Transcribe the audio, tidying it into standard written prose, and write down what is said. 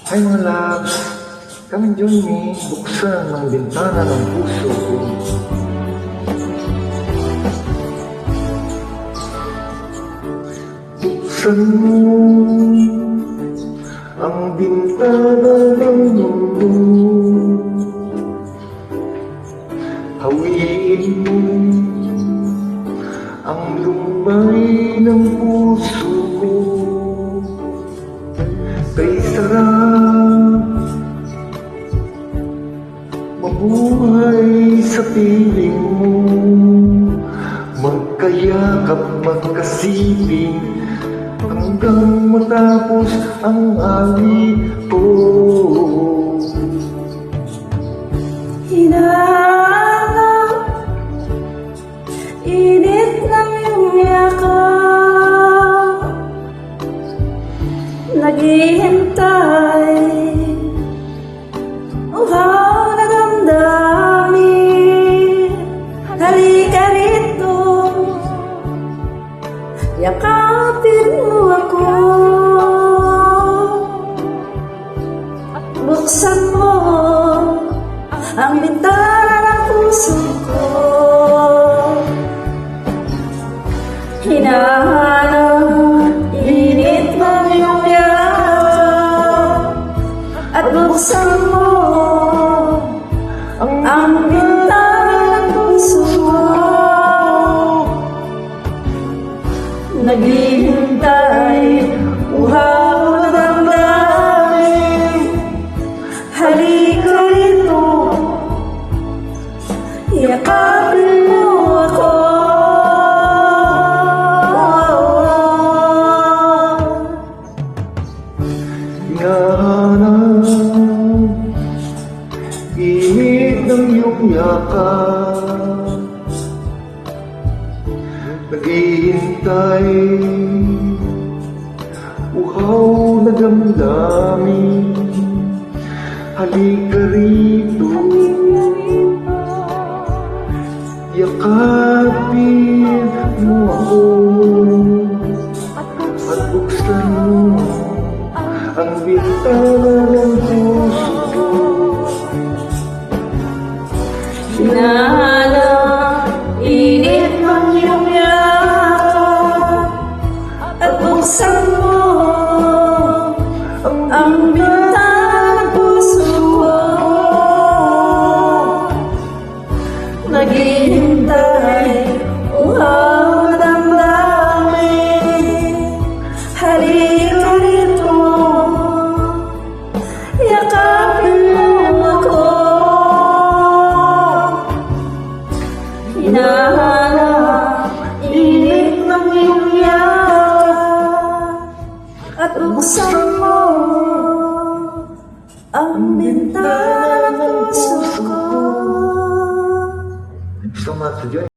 Ay mga loves, come and join me, buksan ang bintana ng puso ko. Buksan mo ang bintana ng mundo. Hawiin mo ang lumbay ng puso ko. Kay sarap mabuhay sa piling mo, magkayakap, magkasiping hanggang matapos ang awit ko. Hinahanap init ng iyong yakap, naghihintay uhaw na damdamin. Halika rito, yakapin mo ako, buksan mo ang bintana ng puso ko. Hinahanap init ng iyong yakap, at buksan mo ang bintana ng puso ko. Naghihintay uhaw na damdamin. Halika rito, yakapin mo ako. Hinahanap init ng iyong yakap, naghihintay uhaw na damdamin. Halika rito, yakapin mo ako, at buksan mo ang bintana ng puso ko. Hinahanap init ng iyong yakap, at buksan mo ang bintana ng puso ko. Naghihintay uhaw na damdamin. Halika rito, yakapin mo ako. Hinahanap init ng iyong yakap, at buksan mo ang bintana ng puso ko. Thank you so much for joining.